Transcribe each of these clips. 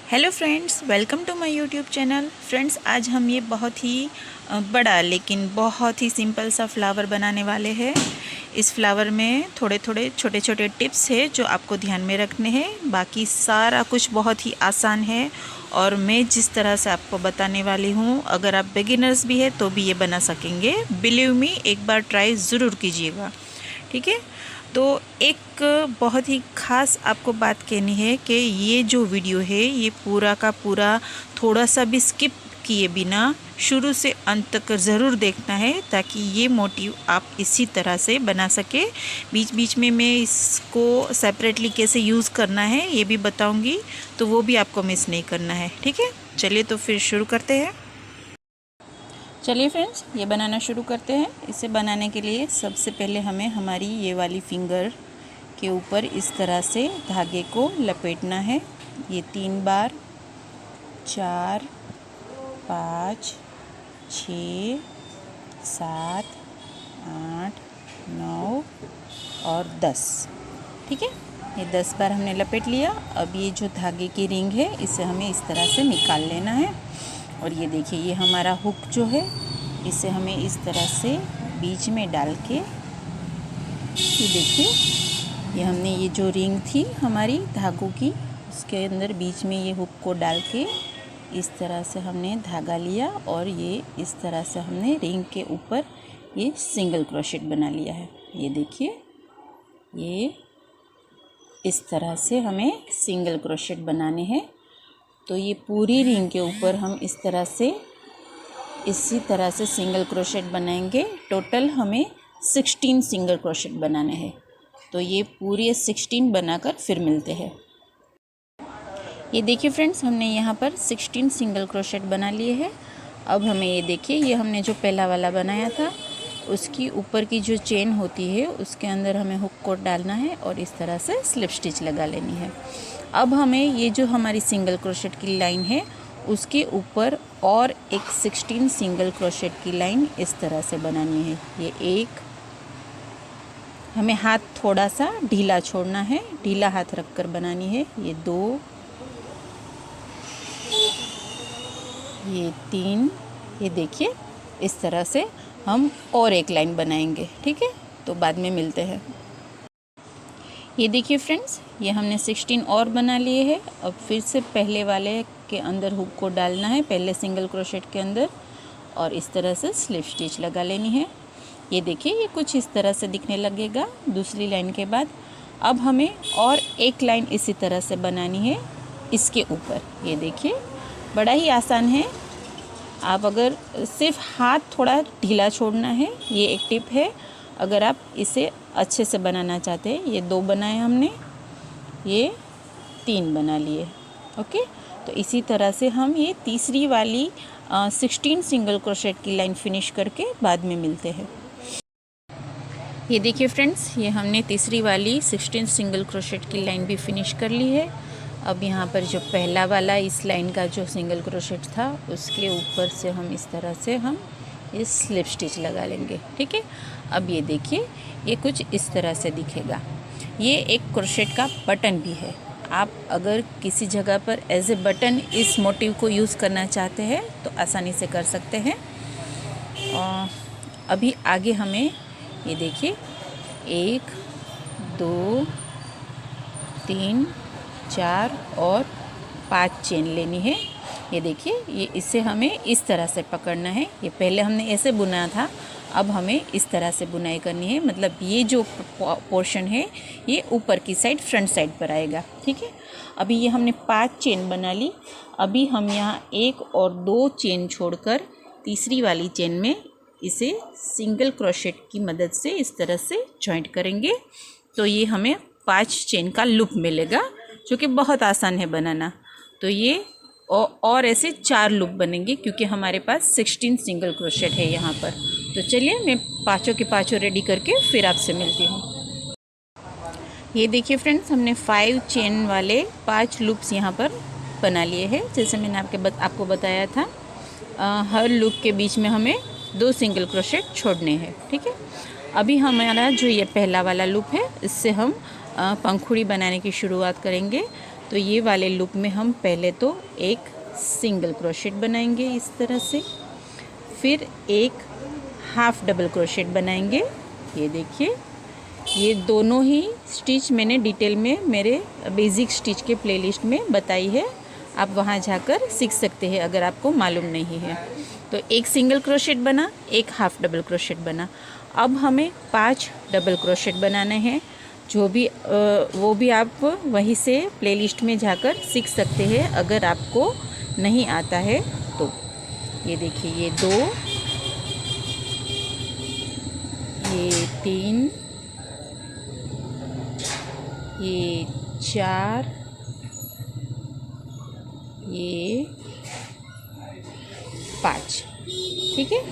Hello friends, welcome to my YouTube channel. Friends, आज हम ये बहुत ही बड़ा लेकिन बहुत ही सिंपल सा फ्लावर बनाने वाले हैं। इस फ्लावर में थोड़े थोड़े छोटे छोटे टिप्स है जो आपको ध्यान में रखने हैं। बाकी सारा कुछ बहुत ही आसान है और मैं जिस तरह से आपको बताने वाली हूँ, अगर आप बिगिनर्स भी है तो भी ये बना सकेंगे। बिलीव मी, एक बार ट्राई ज़रूर कीजिएगा, ठीक है। तो एक बहुत ही ख़ास आपको बात कहनी है कि ये जो वीडियो है ये पूरा का पूरा थोड़ा सा भी स्किप किए बिना शुरू से अंत तक ज़रूर देखना है, ताकि ये मोटिव आप इसी तरह से बना सके। बीच बीच में मैं इसको सेपरेटली कैसे यूज़ करना है ये भी बताऊंगी, तो वो भी आपको मिस नहीं करना है, ठीक है। चलिए तो फिर शुरू करते हैं। चलिए फ्रेंड्स, ये बनाना शुरू करते हैं। इसे बनाने के लिए सबसे पहले हमें हमारी ये वाली फिंगर के ऊपर इस तरह से धागे को लपेटना है। ये 3 बार, 4, 5, 6, 7, 8, 9 और 10, ठीक है। ये 10 बार हमने लपेट लिया। अब ये जो धागे की रिंग है इसे हमें इस तरह से निकाल लेना है। और ये देखिए, ये हमारा हुक जो है इसे हमें इस तरह से बीच में डाल के, ये देखिए, ये हमने ये जो रिंग थी हमारी धागों की, उसके अंदर बीच में ये हुक को डाल के इस तरह से हमने धागा लिया और ये इस तरह से हमने रिंग के ऊपर ये सिंगल क्रोशेट बना लिया है। ये देखिए, ये इस तरह से हमें सिंगल क्रोशेट बनाने हैं। तो ये पूरी रिंग के ऊपर हम इस तरह से इसी तरह से सिंगल क्रोशेट बनाएंगे। टोटल हमें 16 सिंगल क्रोशेट बनाने हैं। तो ये पूरे 16 बनाकर फिर मिलते हैं। ये देखिए फ्रेंड्स, हमने यहाँ पर 16 सिंगल क्रोशेट बना लिए हैं। अब हमें ये देखिए, ये हमने जो पहला वाला बनाया था उसकी ऊपर की जो चेन होती है उसके अंदर हमें हुक को डालना है और इस तरह से स्लिप स्टिच लगा लेनी है। अब हमें ये जो हमारी सिंगल क्रोशेट की लाइन है उसके ऊपर और एक 16 सिंगल क्रोशेट की लाइन इस तरह से बनानी है। ये एक, हमें हाथ थोड़ा सा ढीला छोड़ना है, ढीला हाथ रखकर बनानी है। ये 2, ये 3, ये देखिए, इस तरह से हम और एक लाइन बनाएंगे, ठीक है। तो बाद में मिलते हैं। ये देखिए फ्रेंड्स, ये हमने 16 और बना लिए हैं। अब फिर से पहले वाले के अंदर हुक को डालना है, पहले सिंगल क्रोशेट के अंदर, और इस तरह से स्लिप स्टिच लगा लेनी है। ये देखिए, ये कुछ इस तरह से दिखने लगेगा दूसरी लाइन के बाद। अब हमें और एक लाइन इसी तरह से बनानी है इसके ऊपर। ये देखिए, बड़ा ही आसान है। आप अगर सिर्फ हाथ थोड़ा ढीला छोड़ना है, ये एक टिप है। अगर आप इसे अच्छे से बनाना चाहते हैं, ये 2 बनाए हमने, ये 3 बना लिए, ओके। तो इसी तरह से हम ये तीसरी वाली 16 सिंगल क्रोशेट की लाइन फिनिश करके बाद में मिलते हैं। ये देखिए फ्रेंड्स, ये हमने तीसरी वाली 16 सिंगल क्रोशेट की लाइन भी फिनिश कर ली है। अब यहाँ पर जो पहला वाला इस लाइन का जो सिंगल क्रोशेट था उसके ऊपर से हम इस तरह से हम ये स्लिप स्टिच लगा लेंगे, ठीक है। अब ये देखिए, ये कुछ इस तरह से दिखेगा। ये एक क्रोशेट का बटन भी है। आप अगर किसी जगह पर एज ए बटन इस मोटिव को यूज़ करना चाहते हैं तो आसानी से कर सकते हैं। और अभी आगे हमें ये देखिए 1, 2, 3, 4 और 5 चेन लेनी है। ये देखिए, ये इसे हमें इस तरह से पकड़ना है। ये पहले हमने ऐसे बुना था, अब हमें इस तरह से बुनाई करनी है। मतलब ये जो पोर्शन है ये ऊपर की साइड, फ्रंट साइड पर आएगा, ठीक है। अभी ये हमने 5 चेन बना ली। अभी हम यहाँ 1 और 2 चेन छोड़कर तीसरी वाली चेन में इसे सिंगल क्रोशेट की मदद से इस तरह से जॉइंट करेंगे। तो ये हमें 5 चेन का लूप मिलेगा, जो कि बहुत आसान है बनाना। तो ये और ऐसे 4 लूप बनेंगे क्योंकि हमारे पास 16 सिंगल क्रोशेट है यहाँ पर। तो चलिए, मैं पाँचों के पाँचों रेडी करके फिर आपसे मिलती हूँ। ये देखिए फ्रेंड्स, हमने 5 चेन वाले 5 लूप्स यहाँ पर बना लिए हैं। जैसे मैंने आपको बताया था, हर लूप के बीच में हमें 2 सिंगल क्रोशेट छोड़ने हैं, ठीक है। अभी हमारा जो ये पहला वाला लूप है इससे हम पंखुड़ी बनाने की शुरुआत करेंगे। तो ये वाले लूप में हम पहले तो एक सिंगल क्रोशेट बनाएंगे इस तरह से, फिर एक हाफ डबल क्रोशेट बनाएंगे। ये देखिए, ये दोनों ही स्टिच मैंने डिटेल में मेरे बेसिक स्टिच के प्लेलिस्ट में बताई है, आप वहाँ जाकर सीख सकते हैं अगर आपको मालूम नहीं है। तो एक सिंगल क्रोशेट बना, एक हाफ डबल क्रोशेट बना। अब हमें 5 डबल क्रोशेट बनाने हैं, जो भी वो भी आप वहीं से प्लेलिस्ट में जाकर सीख सकते हैं अगर आपको नहीं आता है तो। ये देखिए, ये 2, ये 3, ये 4, ये 5। ठीक है,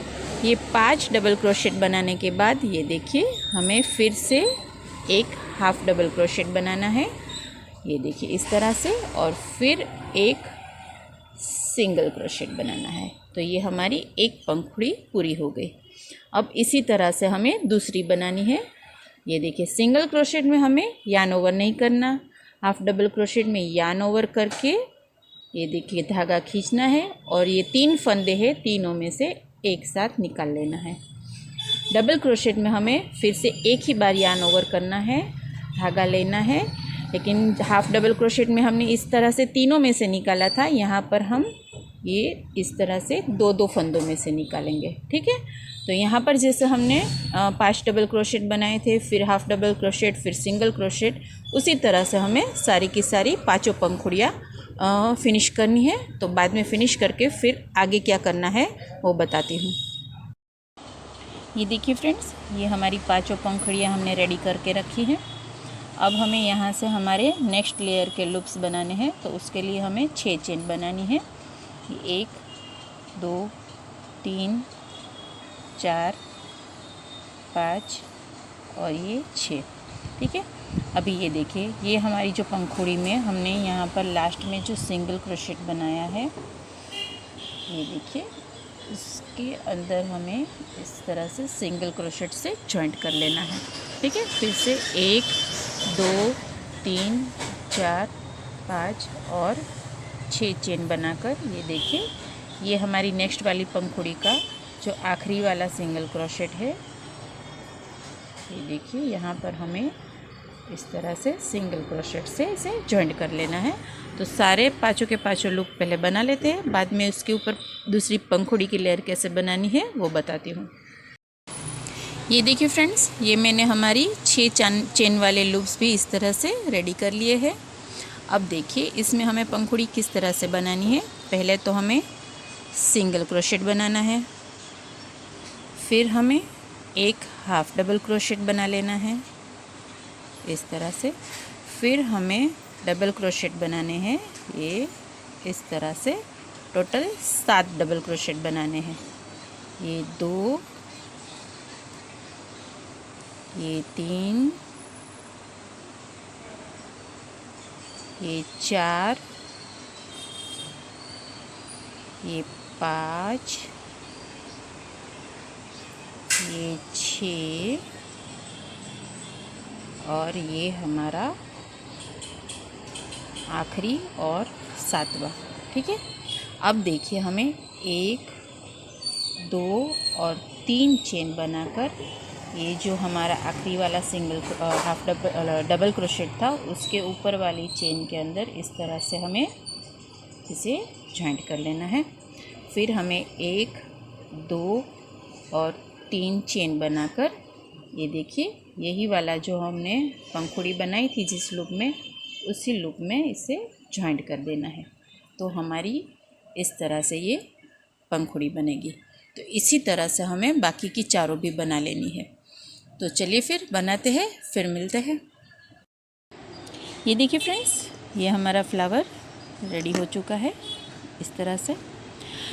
ये 5 डबल क्रोशेट बनाने के बाद ये देखिए हमें फिर से एक हाफ डबल क्रोशेट बनाना है। ये देखिए इस तरह से, और फिर एक सिंगल क्रोशेट बनाना है। तो ये हमारी एक पंखुड़ी पूरी हो गई। अब इसी तरह से हमें दूसरी बनानी है। ये देखिए, सिंगल क्रोशेट में हमें यार्न ओवर नहीं करना, हाफ डबल क्रोशेट में यार्न ओवर करके ये देखिए धागा खींचना है, और ये 3 फंदे हैं, तीनों में से एक साथ निकाल लेना है। डबल क्रोशेट में हमें फिर से एक ही बार यार्न ओवर करना है, धागा लेना है, लेकिन हाफ डबल क्रोशेट में हमने इस तरह से तीनों में से निकाला था, यहाँ पर हम ये इस तरह से 2-2 फंदों में से निकालेंगे। ठीक है, तो यहाँ पर जैसे हमने 5 डबल क्रोशेट बनाए थे, फिर हाफ डबल क्रोशेट, फिर सिंगल क्रोशेट, उसी तरह से हमें सारी की सारी 5 पंखुड़ियाँ फिनिश करनी है। तो बाद में फिनिश करके फिर आगे क्या करना है वो बताती हूँ। ये देखिए फ्रेंड्स, ये हमारी 5 पंखुड़ियाँ हमने रेडी करके रखी हैं। अब हमें यहाँ से हमारे नेक्स्ट लेयर के लूप्स बनाने हैं, तो उसके लिए हमें 6 चेन बनानी है। 1, 2, 3, 4, 5 और ये 6। ठीक है, अभी ये देखिए, ये हमारी जो पंखुड़ी में हमने यहाँ पर लास्ट में जो सिंगल क्रोशेट बनाया है, ये देखिए इसके अंदर हमें इस तरह से सिंगल क्रोशेट से जॉइंट कर लेना है। ठीक है, फिर से 1, 2, 3, 4, 5 और 6 चेन बनाकर ये देखिए, ये हमारी नेक्स्ट वाली पंखुड़ी का जो आखिरी वाला सिंगल क्रोशेट है। ये देखिए, यहाँ पर हमें इस तरह से सिंगल क्रोशेट से इसे जॉइंट कर लेना है। तो सारे 5 के 5 लूप पहले बना लेते हैं, बाद में उसके ऊपर दूसरी पंखुड़ी की लेयर कैसे बनानी है वो बताती हूँ। ये देखिए फ्रेंड्स, ये मैंने हमारी 6 चेन वाले लूप्स भी इस तरह से रेडी कर लिए हैं। अब देखिए इसमें हमें पंखुड़ी किस तरह से बनानी है। पहले तो हमें सिंगल क्रोशेट बनाना है, फिर हमें एक हाफ डबल क्रोशेट बना लेना है इस तरह से, फिर हमें डबल क्रोशेट बनाने हैं ये इस तरह से। टोटल 7 डबल क्रोशेट बनाने हैं। ये 2, ये 3, ये 4, ये 5, ये 6 और ये हमारा आखिरी और 7वां। ठीक है, अब देखिए हमें 1, 2 और 3 चेन बनाकर ये जो हमारा आखिरी वाला सिंगल हाफ डबल क्रोशेट था उसके ऊपर वाली चेन के अंदर इस तरह से हमें इसे जॉइंट कर लेना है। फिर हमें 1, 2 और 3 चेन बनाकर ये देखिए यही वाला जो हमने पंखुड़ी बनाई थी जिस लूप में, उसी लूप में इसे जॉइंट कर देना है। तो हमारी इस तरह से ये पंखुड़ी बनेगी। तो इसी तरह से हमें बाकी की चारों भी बना लेनी है। तो चलिए फिर बनाते हैं, फिर मिलते हैं। ये देखिए फ्रेंड्स, ये हमारा फ्लावर रेडी हो चुका है इस तरह से।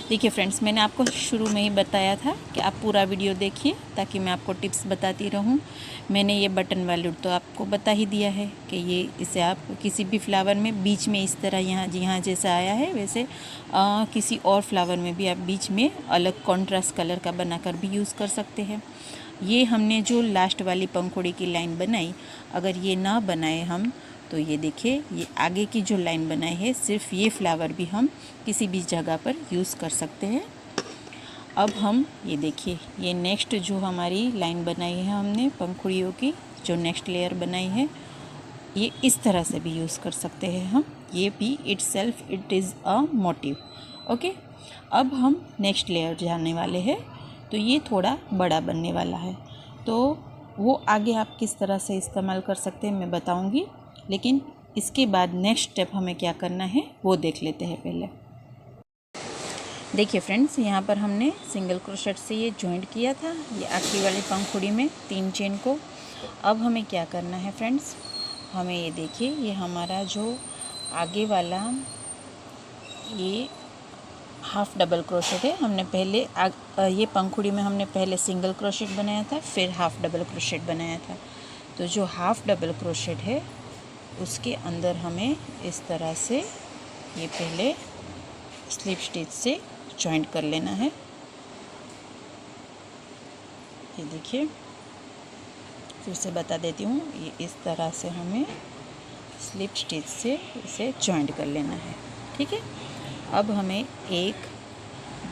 देखिए फ्रेंड्स, मैंने आपको शुरू में ही बताया था कि आप पूरा वीडियो देखिए ताकि मैं आपको टिप्स बताती रहूं। मैंने ये बटन वाली तो आपको बता ही दिया है कि ये इसे आप किसी भी फ्लावर में बीच में इस तरह यहाँ जैसा आया है वैसे किसी और फ्लावर में भी आप बीच में अलग कॉन्ट्रास्ट कलर का बनाकर भी यूज़ कर सकते हैं। ये हमने जो लास्ट वाली पंखुड़ी की लाइन बनाई, अगर ये ना बनाए हम तो ये देखिए, ये आगे की जो लाइन बनाई है, सिर्फ ये फ्लावर भी हम किसी भी जगह पर यूज़ कर सकते हैं। अब हम ये देखिए, ये नेक्स्ट जो हमारी लाइन बनाई है हमने पंखुड़ियों की, जो नेक्स्ट लेयर बनाई है, ये इस तरह से भी यूज़ कर सकते हैं हम। ये भी itself it is a motive. Okay, अब हम नेक्स्ट लेयर जाने वाले हैं। तो ये थोड़ा बड़ा बनने वाला है, तो वो आगे आप किस तरह से इस्तेमाल कर सकते हैं मैं बताऊंगी, लेकिन इसके बाद नेक्स्ट स्टेप हमें क्या करना है वो देख लेते हैं पहले। देखिए फ्रेंड्स, यहाँ पर हमने सिंगल क्रोशेट से ये जॉइंट किया था, ये आखिरी वाली पंखुड़ी में 3 चेन को। अब हमें क्या करना है फ्रेंड्स, हमें ये देखिए, ये हमारा जो आगे वाला ये हाफ डबल क्रोशेट है, हमने पहले ये पंखुड़ी में हमने पहले सिंगल क्रोशेट बनाया था, फिर हाफ डबल क्रोशेट बनाया था। तो जो हाफ डबल क्रोशेट है उसके अंदर हमें इस तरह से ये पहले स्लिप स्टिच से जॉइंट कर लेना है। ये देखिए, फिर से बता देती हूँ, ये इस तरह से हमें स्लिप स्टिच से इसे जॉइंट कर लेना है। ठीक है, अब हमें 1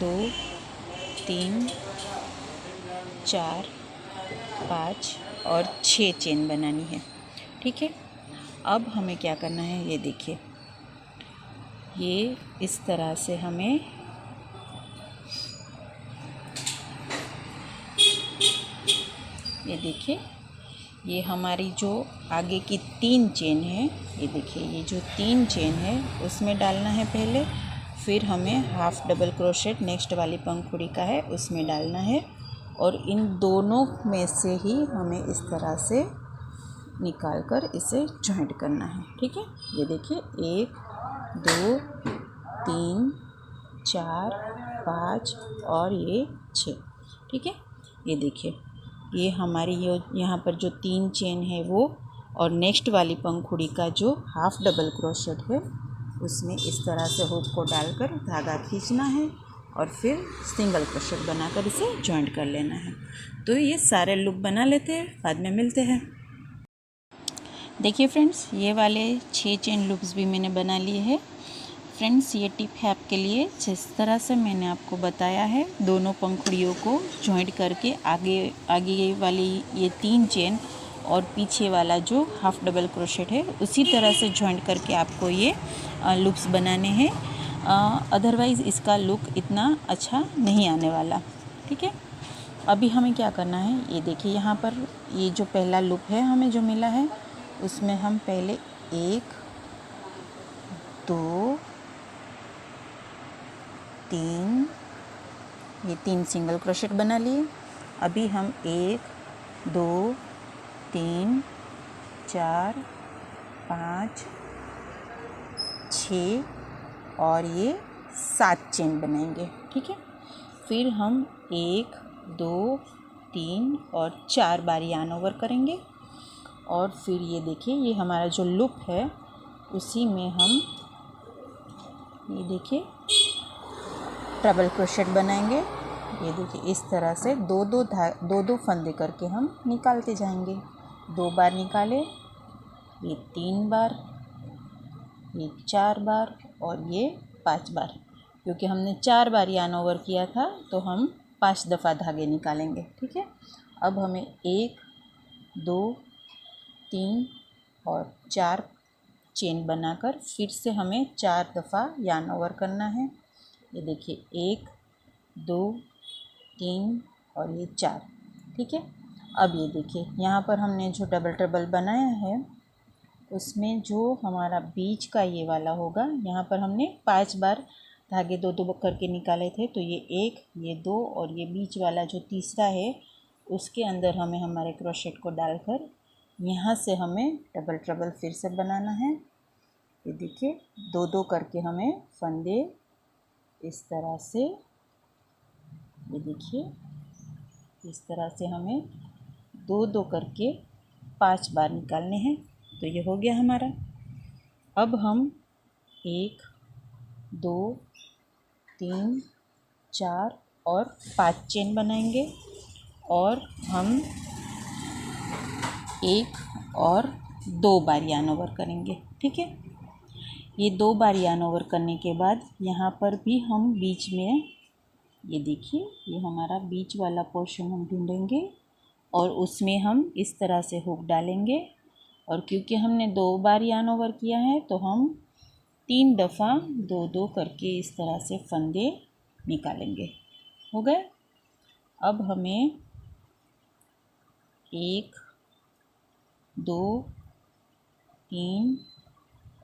2 3 4 5 और 6 चेन बनानी है। ठीक है, अब हमें क्या करना है, ये देखिए, ये इस तरह से हमें ये देखिए, ये हमारी जो आगे की 3 चेन है, ये देखिए, ये जो 3 चेन है उसमें डालना है पहले, फिर हमें हाफ डबल क्रोशेट नेक्स्ट वाली पंखुड़ी का है उसमें डालना है, और इन दोनों में से ही हमें इस तरह से निकाल कर इसे जॉइंट करना है। ठीक है, ये देखिए, 1 2 3 4 5 और ये 6। ठीक है, ये देखिए, ये हमारी यहाँ पर जो 3 चेन है वो, और नेक्स्ट वाली पंखुड़ी का जो हाफ डबल क्रोशेट है उसमें इस तरह से हुक को डालकर धागा खींचना है और फिर सिंगल क्रोशेट बनाकर इसे जॉइंट कर लेना है। तो ये सारे लूप बना लेते हैं, बाद में मिलते हैं। देखिए फ्रेंड्स, ये वाले 6 चेन लूप्स भी मैंने बना लिए हैं। फ्रेंड्स, ये टिप है आपके लिए, जिस तरह से मैंने आपको बताया है, दोनों पंखुड़ियों को जॉइंट करके आगे वाली ये 3 चेन और पीछे वाला जो हाफ डबल क्रोशेट है उसी तरह से जॉइंट करके आपको ये लूप्स बनाने हैं। अदरवाइज़ इसका लुक इतना अच्छा नहीं आने वाला। ठीक है, अभी हमें क्या करना है, ये देखिए, यहाँ पर ये जो पहला लूप है हमें जो मिला है उसमें हम पहले 1 2 3 ये 3 सिंगल क्रोशेट बना लिए। अभी हम 1 2 3 4 5 6 और ये 7 चेन बनाएंगे। ठीक है, फिर हम 1 2 3 और 4 बार यार्न ओवर करेंगे, और फिर ये देखिए, ये हमारा जो लूप है उसी में हम ये देखिए डबल क्रोशेट बनाएंगे। ये देखिए, इस तरह से दो दो फंदे करके हम निकालते जाएंगे। 2 बार निकाले, ये 3 बार, ये 4 बार और ये 5 बार। क्योंकि हमने 4 बार यार्न ओवर किया था तो हम 5 दफ़ा धागे निकालेंगे। ठीक है, अब हमें 1 2 3 और 4 चेन बनाकर फिर से हमें 4 दफ़ा यार्न ओवर करना है। ये देखिए, 1 2 3 और ये 4। ठीक है, अब ये देखिए, यहाँ पर हमने जो डबल ट्रबल बनाया है उसमें जो हमारा बीच का ये वाला होगा, यहाँ पर हमने 5 बार धागे 2 करके निकाले थे, तो ये 1 ये 2 और ये बीच वाला जो तीसरा है उसके अंदर हमें हमारे क्रोशेट को डालकर यहाँ से हमें डबल ट्रबल फिर से बनाना है। ये देखिए, 2 करके हमें फंदे इस तरह से, ये देखिए, इस तरह से हमें 2 करके 5 बार निकालने हैं। तो ये हो गया हमारा। अब हम 1 2 3 4 और 5 चेन बनाएंगे, और हम 1 और 2 बार यार्न ओवर करेंगे। ठीक है, ये 2 बार यार्न ओवर करने के बाद यहाँ पर भी हम बीच में, ये देखिए, ये हमारा बीच वाला पोर्शन हम ढूंढेंगे और उसमें हम इस तरह से हुक डालेंगे। और क्योंकि हमने 2 बार यार्न ओवर किया है तो हम 3 दफ़ा 2-2 करके इस तरह से फंदे निकालेंगे। हो गए। अब हमें 1, 2, 3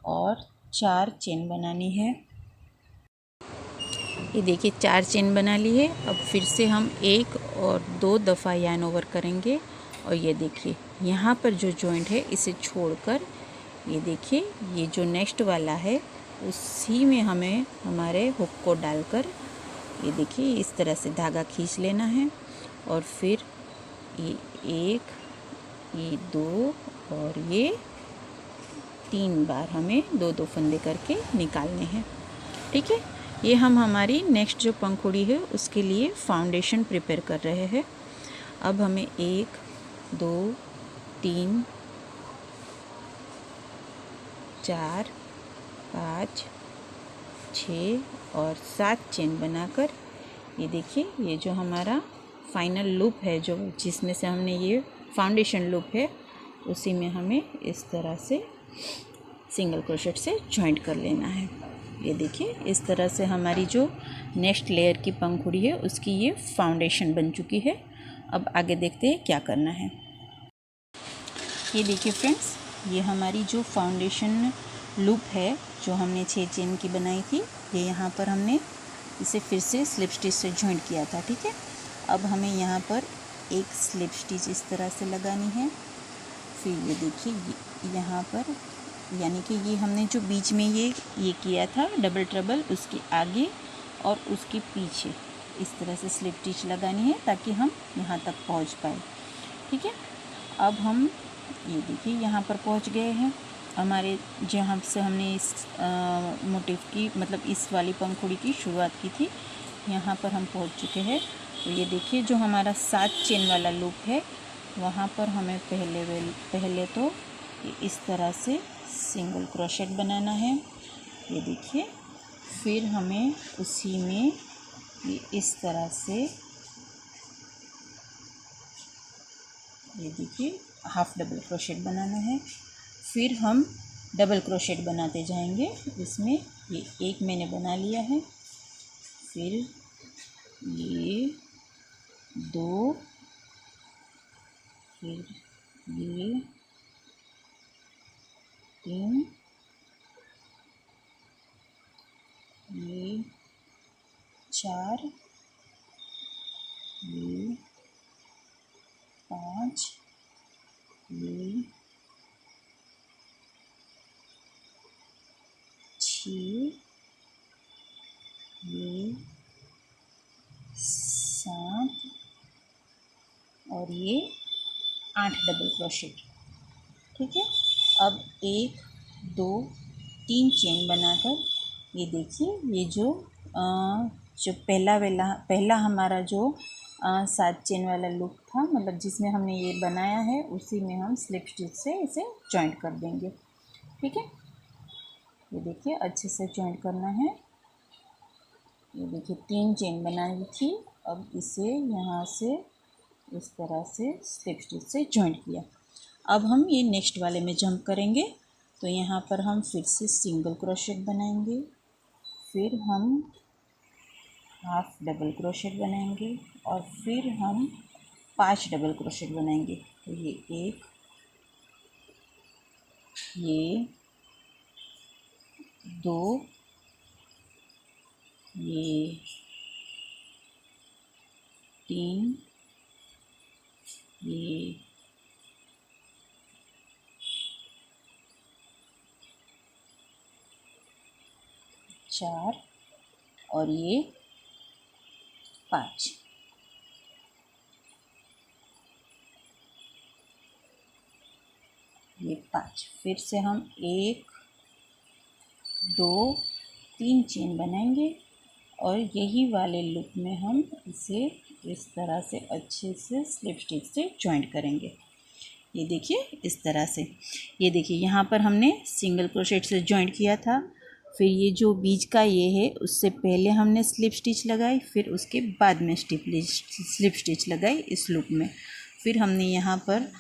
और 4 चेन बनानी है। ये देखिए 4 चेन बना ली है। अब फिर से हम 1 और 2 दफ़ा यार्न ओवर करेंगे और ये देखिए यहाँ पर जो जॉइंट है इसे छोड़कर, ये देखिए ये जो नेक्स्ट वाला है उसी में हमें हमारे हुक को डालकर, ये देखिए इस तरह से धागा खींच लेना है और फिर ये 1, ये 2 और ये 3 बार हमें 2-2 फंदे करके निकालने हैं। ठीक है, ये हम हमारी नेक्स्ट जो पंखुड़ी है उसके लिए फाउंडेशन प्रिपेयर कर रहे हैं। अब हमें 1, 2, 3, 4, 5, 6 और 7 चेन बनाकर, ये देखिए ये जो हमारा फाइनल लूप है, जो जिसमें से हमने ये फाउंडेशन लूप है, उसी में हमें इस तरह से सिंगल क्रोशेट से जॉइंट कर लेना है। ये देखिए इस तरह से हमारी जो नेक्स्ट लेयर की पंखुड़ी है उसकी ये फाउंडेशन बन चुकी है। अब आगे देखते हैं क्या करना है। ये देखिए फ्रेंड्स, ये हमारी जो फाउंडेशन लूप है जो हमने 6 चेन की बनाई थी, ये यहाँ पर हमने इसे फिर से स्लिप स्टिच से जॉइंट किया था। ठीक है, अब हमें यहाँ पर एक स्लिप स्टिच इस तरह से लगानी है। फिर ये देखिए यहाँ पर, यानी कि ये हमने जो बीच में ये किया था डबल ट्रबल, उसके आगे और उसके पीछे इस तरह से स्लिप स्टिच लगानी है ताकि हम यहाँ तक पहुँच पाए। ठीक है, अब हम ये देखिए यहाँ पर पहुँच गए हैं। हमारे जहाँ से हमने इस मोटिव की, मतलब इस वाली पंखुड़ी की शुरुआत की थी, यहाँ पर हम पहुँच चुके हैं। तो ये देखिए जो हमारा 7 चेन वाला लूप है वहाँ पर हमें पहले तो इस तरह से सिंगल क्रोशेट बनाना है। ये देखिए, फिर हमें उसी में ये इस तरह से, ये देखिए हाफ डबल क्रोशेट बनाना है। फिर हम डबल क्रोशेट बनाते जाएंगे। इसमें ये एक मैंने बना लिया है, फिर ये 2, फिर ये 3, ये 4, ये 5, ये 6, ये 7 और ये 8 डबल क्रोशेट। ठीक है, अब 1, 2, 3 चेन बनाकर, ये देखिए ये जो पहला हमारा जो 7 चेन वाला लूप था, मतलब जिसमें हमने ये बनाया है, उसी में हम स्लिप स्टिच से इसे जॉइंट कर देंगे। ठीक है, ये देखिए अच्छे से जॉइंट करना है। ये देखिए 3 चेन बनाई थी, अब इसे यहाँ से इस तरह से स्लिप स्टिच से जॉइंट किया। अब हम ये नेक्स्ट वाले में जंप करेंगे। तो यहाँ पर हम फिर से सिंगल क्रोशेट बनाएंगे, फिर हम हाफ डबल क्रोशेट बनाएंगे और फिर हम 5 डबल क्रोशेट बनाएंगे। तो ये 1, ये 2, ये 3, ये 4 और ये 5। ये 5, फिर से हम 1, 2, 3 चेन बनाएंगे और यही वाले लूप में हम इसे इस तरह से अच्छे से स्लिप स्टिच से जॉइंट करेंगे। ये देखिए इस तरह से। ये देखिए यहाँ पर हमने सिंगल क्रोशेट से जॉइंट किया था, फिर ये जो बीच का ये है उससे पहले हमने स्लिप स्टिच लगाई, फिर उसके बाद में स्लिप स्टिच लगाई इस लूप में। फिर हमने यहाँ पर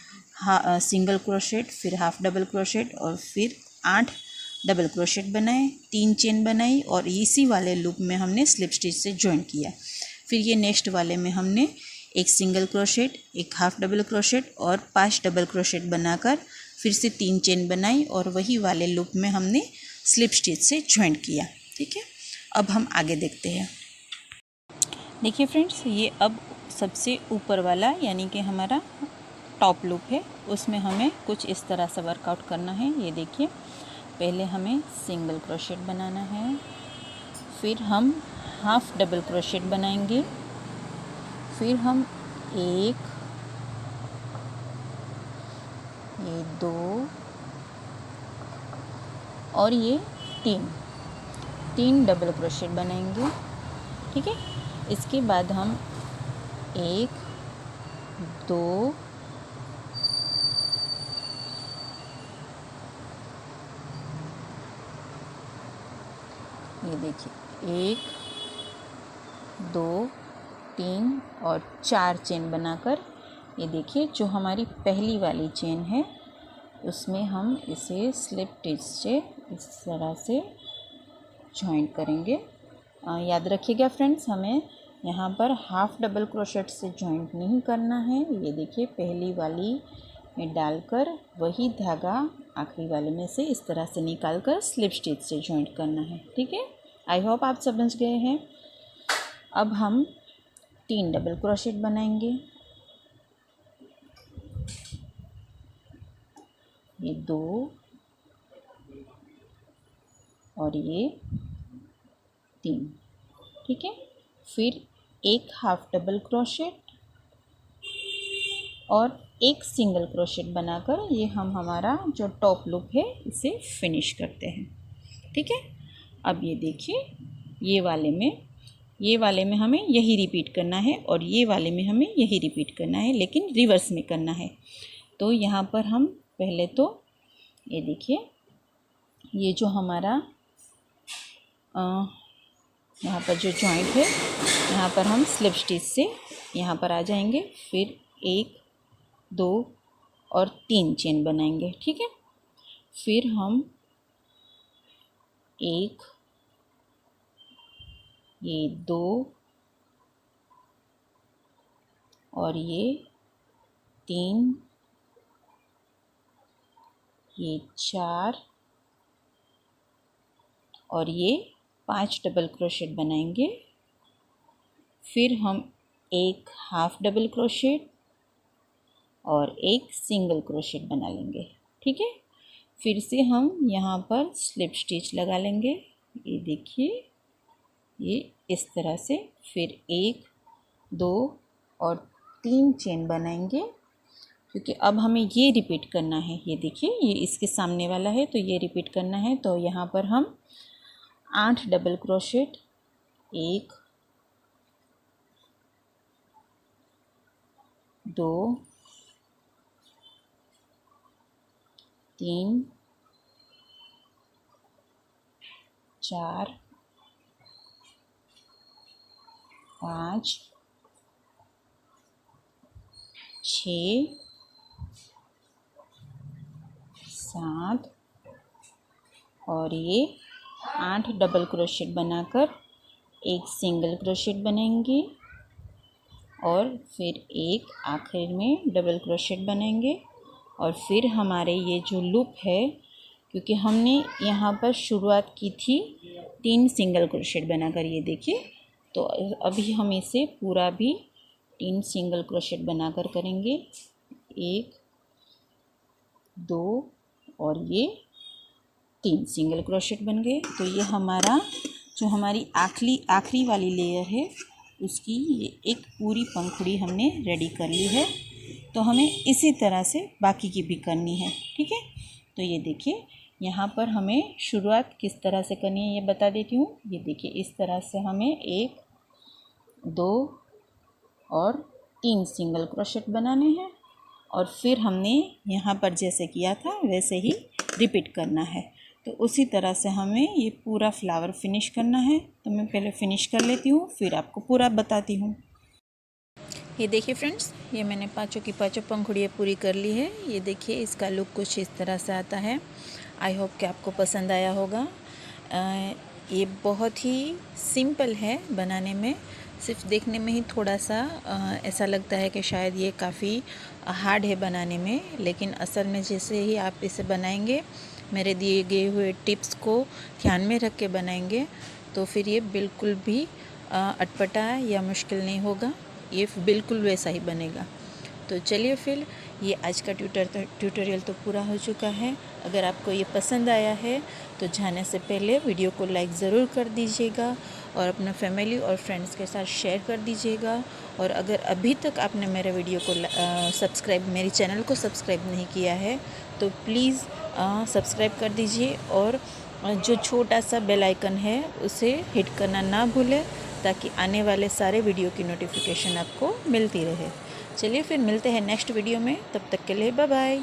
सिंगल क्रोशेट, फिर हाफ डबल क्रोशेट और फिर 8 डबल क्रोशेट बनाए, 3 चेन बनाई और इसी वाले लूप में हमने स्लिप स्टिच से जॉइंट किया। फिर ये नेक्स्ट वाले में हमने एक सिंगल क्रोशेट, एक हाफ डबल क्रोशेट और 5 डबल क्रोशेट बनाकर फिर से 3 चेन बनाई और वही वाले लूप में हमने स्लिप स्टिच से जॉइंट किया। ठीक है, अब हम आगे देखते हैं। देखिए फ्रेंड्स, ये अब सबसे ऊपर वाला यानी कि हमारा टॉप लूप है, उसमें हमें कुछ इस तरह से वर्कआउट करना है। ये देखिए, पहले हमें सिंगल क्रोशेट बनाना है, फिर हम हाफ डबल क्रोशेट बनाएंगे, फिर हम 1, ये 2 और ये 3 डबल क्रोशेट बनाएंगे। ठीक है, इसके बाद हम 1, 2 ये देखिए 1, 2, 3 और 4 चेन बनाकर, ये देखिए जो हमारी पहली वाली चेन है उसमें हम इसे स्लिप स्टिच से इस तरह से जॉइंट करेंगे। याद रखिएगा फ्रेंड्स, हमें यहाँ पर हाफ डबल क्रोशेट से जॉइंट नहीं करना है। ये देखिए पहली वाली में डालकर वही धागा आखिरी वाले में से इस तरह से निकालकर स्लिप स्टिच से जॉइंट करना है। ठीक है, आई होप आप समझ गए हैं। अब हम 3 डबल क्रोशेट बनाएंगे। ये 2 और ये 3। ठीक है, फिर एक हाफ डबल क्रोशेट और एक सिंगल क्रोशेट बनाकर ये हम हमारा जो टॉप लूप है इसे फिनिश करते हैं। ठीक है, अब ये देखिए ये वाले में हमें यही रिपीट करना है और ये वाले में हमें यही रिपीट करना है, लेकिन रिवर्स में करना है। तो यहाँ पर हम पहले तो ये देखिए, ये जो हमारा यहाँ पर जो जॉइंट है यहाँ पर हम स्लिप स्टिच से यहाँ पर आ जाएंगे, फिर 1, 2 और 3 चेन बनाएंगे। ठीक है, फिर हम 1, ये 2 और ये 3, ये 4 और ये 5 डबल क्रोशेट बनाएंगे। फिर हम एक हाफ डबल क्रोशेट और एक सिंगल क्रोशेट बना लेंगे। ठीक है, फिर से हम यहाँ पर स्लिप स्टिच लगा लेंगे। ये देखिए ये इस तरह से, फिर 1, 2 और 3 चेन बनाएंगे, क्योंकि अब हमें ये रिपीट करना है। ये देखिए ये इसके सामने वाला है तो ये रिपीट करना है। तो यहाँ पर हम 8 डबल क्रोशेट, 1, 2, 3, 4, 5, 6, 7 और ये 8 डबल क्रोशेट बनाकर एक सिंगल क्रोशेट बनाएंगे और फिर एक आखिर में डबल क्रोशेट बनाएंगे। और फिर हमारे ये जो लूप है, क्योंकि हमने यहाँ पर शुरुआत की थी 3 सिंगल क्रोशेट बनाकर, ये देखिए, तो अभी हम इसे पूरा भी 3 सिंगल क्रोशेट बनाकर करेंगे। 1, 2 और ये 3 सिंगल क्रोशेट बन गए। तो ये हमारा जो हमारी आखिरी वाली लेयर है उसकी ये एक पूरी पंखुड़ी हमने रेडी कर ली है। तो हमें इसी तरह से बाकी की भी करनी है। ठीक है, तो ये देखिए यहाँ पर हमें शुरुआत किस तरह से करनी है ये बता देती हूँ। ये देखिए इस तरह से हमें 1, 2 और 3 सिंगल क्रोशेट बनाने हैं और फिर हमने यहाँ पर जैसे किया था वैसे ही रिपीट करना है। तो उसी तरह से हमें ये पूरा फ्लावर फिनिश करना है। तो मैं पहले फिनिश कर लेती हूँ, फिर आपको पूरा बताती हूँ। ये देखिए फ्रेंड्स, ये मैंने पाँचों की पाँचों पंखुड़ियाँ पूरी कर ली है। ये देखिए इसका लुक कुछ इस तरह से आता है। आई होप कि आपको पसंद आया होगा। ये बहुत ही सिंपल है बनाने में, सिर्फ देखने में ही थोड़ा सा ऐसा लगता है कि शायद ये काफ़ी हार्ड है बनाने में, लेकिन असल में जैसे ही आप इसे बनाएंगे, मेरे दिए गए हुए टिप्स को ध्यान में रख के बनाएंगे, तो फिर ये बिल्कुल भी अटपटा या मुश्किल नहीं होगा। ये बिल्कुल वैसा ही बनेगा। तो चलिए फिर, ये आज का ट्यूटोरियल तो पूरा हो चुका है। अगर आपको ये पसंद आया है तो जाने से पहले वीडियो को लाइक ज़रूर कर दीजिएगा और अपना फैमिली और फ्रेंड्स के साथ शेयर कर दीजिएगा। और अगर अभी तक आपने मेरे वीडियो को मेरी चैनल को सब्सक्राइब नहीं किया है तो प्लीज़ सब्सक्राइब कर दीजिए और जो छोटा सा बेल आइकन है उसे हिट करना ना भूलें, ताकि आने वाले सारे वीडियो की नोटिफिकेशन आपको मिलती रहे। चलिए फिर मिलते हैं नेक्स्ट वीडियो में, तब तक के लिए बाय बाय।